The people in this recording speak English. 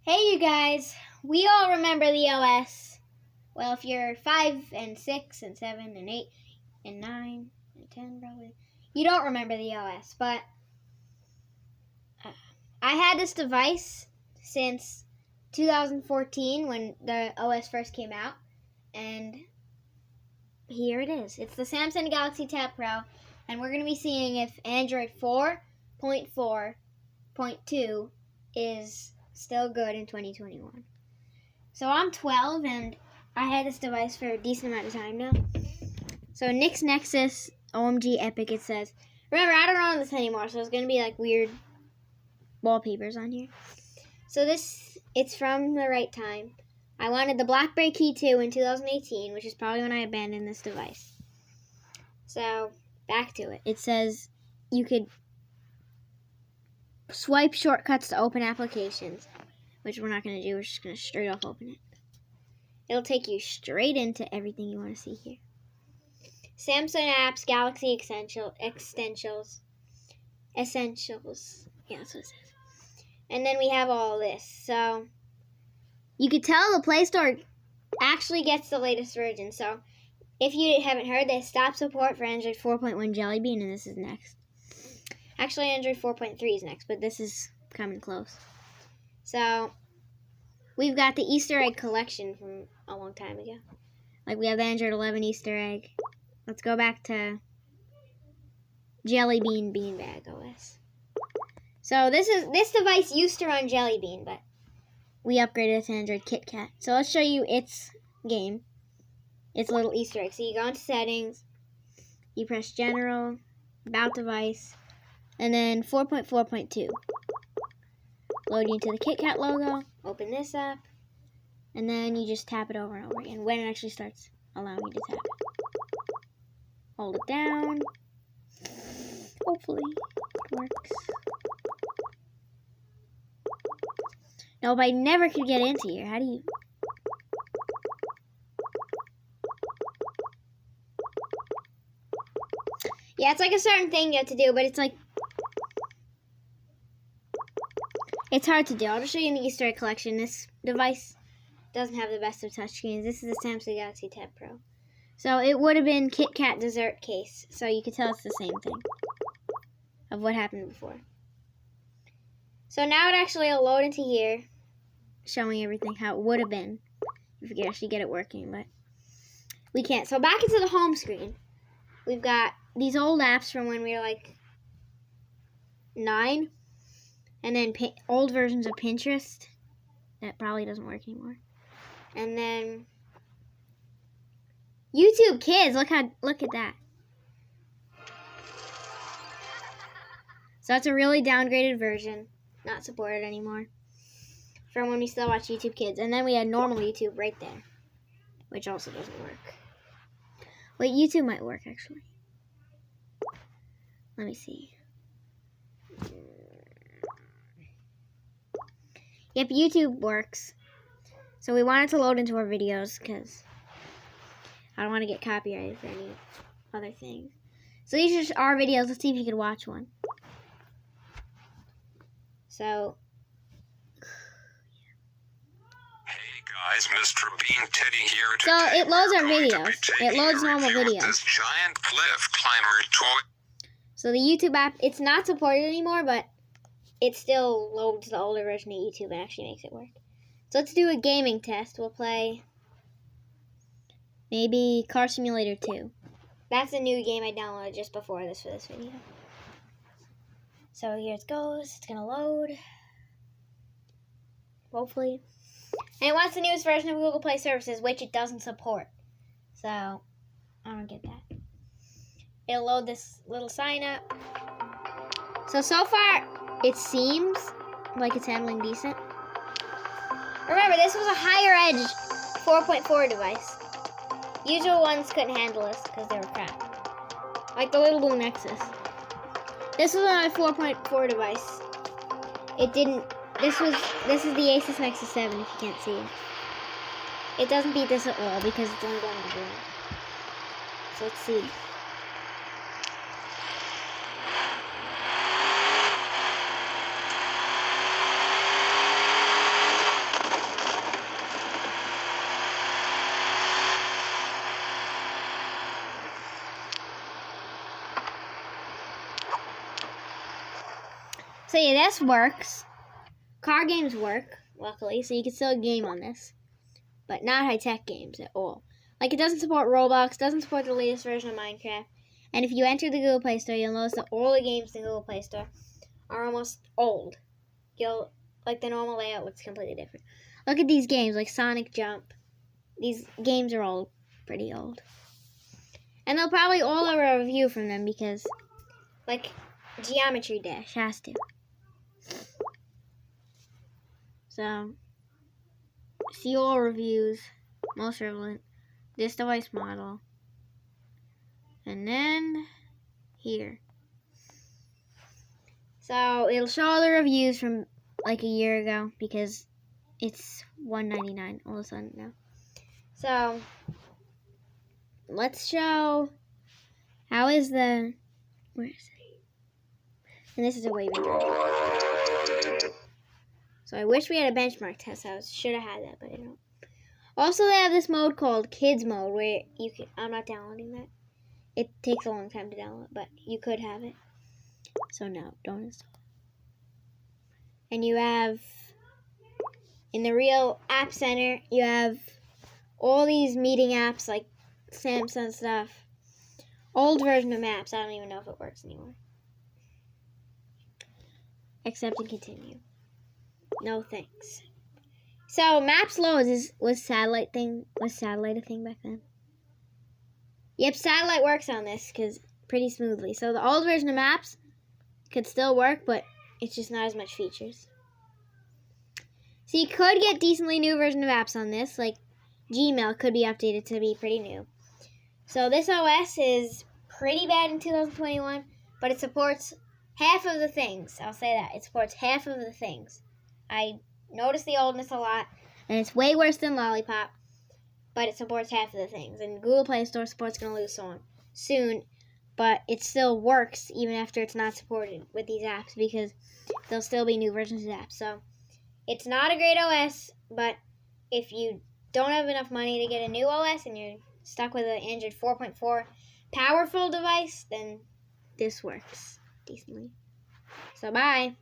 Hey you guys, we all remember the OS. Well, if you're 5 and 6 and 7 and 8 and 9 and 10 probably, you don't remember the OS, but I had this device since 2014 when the OS first came out, and here it is. It's the Samsung Galaxy Tab Pro, and we're going to be seeing if Android 4.4.2 is still good in 2021. So I'm 12 and I had this device for a decent amount of time now. So Nix Nexus OMG Epic it says. Remember, I don't own this anymore, so it's going to be like weird wallpapers on here. So it's from the right time. I wanted the BlackBerry Key 2 in 2018, which is probably when I abandoned this device. So back to it. It says you could swipe shortcuts to open applications, which we're not going to do. We're just going to straight off open it. It'll take you straight into everything you want to see here. Samsung apps, Galaxy essentials. Yeah, that's what it says. And then we have all this. So you could tell the Play Store actually gets the latest version. So if you haven't heard, they stopped support for Android 4.1 Jelly Bean, and this is next. Actually, Android 4.3 is next, but this is coming close. So we've got the Easter egg collection from a long time ago. Like we have the Android 11 Easter egg. Let's go back to Jelly Bean Beanbag OS. So this device used to run Jelly Bean, but we upgraded it to Android KitKat. So let's show you its game. Its little Easter egg. So you go into settings, you press general, about device, and then 4.4.2. Load you into the KitKat logo, open this up, and then you just tap it over and over again when it actually starts allowing you to tap it. Hold it down. Hopefully it works. Nope, I never could get into here. How do you... Yeah, it's like a certain thing you have to do, but it's like... It's hard to do. I'll just show you in the Easter egg collection. This device doesn't have the best of touchscreens. This is the Samsung Galaxy Tab Pro. So it would have been KitKat dessert case. So you could tell it's the same thing of what happened before. So now it actually will load into here, showing everything how it would have been if we could actually get it working, but we can't. So back into the home screen. We've got these old apps from when we were like 9. And then old versions of Pinterest. That probably doesn't work anymore. And then YouTube Kids. Look at that. So that's a really downgraded version. Not supported anymore. From when we still watch YouTube Kids. And then we had normal YouTube right there. Which also doesn't work. Wait, YouTube might work actually. Let me see. Yep, YouTube works. So we want it to load into our videos because I don't want to get copyrighted for any other things. So these are just our videos. Let's see if you can watch one. So. Hey guys, Mr. Bean Teddy here. So it loads our videos. It loads normal videos. This giant cliff climber toy. So the YouTube app, it's not supported anymore, but it still loads the older version of YouTube and actually makes it work. So let's do a gaming test. We'll play maybe Car Simulator 2. That's a new game I downloaded just before this for this video. So here it goes. It's going to load. Hopefully. And it wants the newest version of Google Play Services, which it doesn't support. So I don't get that. It'll load this little sign up. So far, it seems like it's handling decent. Remember, this was a higher edge 4.4 device. Usual ones couldn't handle this because they were crap. Like the Little Blue Nexus. This was on a 4.4 device. It didn't. This is the Asus Nexus 7 if you can't see it. It doesn't beat this at all because it's only going to do it. So let's see. So yeah, this works. Car games work, luckily, so you can still game on this. But not high-tech games at all. Like, it doesn't support Roblox, doesn't support the latest version of Minecraft. And if you enter the Google Play Store, you'll notice that all the games in the Google Play Store are almost old. Like, the normal layout looks completely different. Look at these games, like Sonic Jump. These games are all pretty old. And they'll probably all have a review from them because, like, Geometry Dash has to. So, see all reviews, most relevant, this device model, and then here. So, it'll show all the reviews from like a year ago because it's $1.99 all of a sudden now. So, let's show how is the, where is it? And this is a waving drive. So I wish we had a benchmark test. I should have had that, but I don't. Also, they have this mode called Kids Mode where you can. I'm not downloading that. It takes a long time to download, but you could have it. So no, don't install. And you have in the real app center, you have all these meeting apps like Samsung stuff. Old version of Maps. I don't even know if it works anymore. Accept and continue. No thanks. So Maps loads was satellite a thing back then? Yep, satellite works on this because pretty smoothly. So the old version of Maps could still work, but it's just not as much features. So you could get decently new version of apps on this, like Gmail could be updated to be pretty new. So this OS is pretty bad in 2021, but it supports half of the things. I'll say that. It supports half of the things. I noticed the oldness a lot, and it's way worse than Lollipop, but it supports half of the things. And Google Play Store support's going to lose soon, but it still works even after it's not supported with these apps because there'll still be new versions of apps. So it's not a great OS, but if you don't have enough money to get a new OS and you're stuck with an Android 4.4 powerful device, then this works decently. So bye.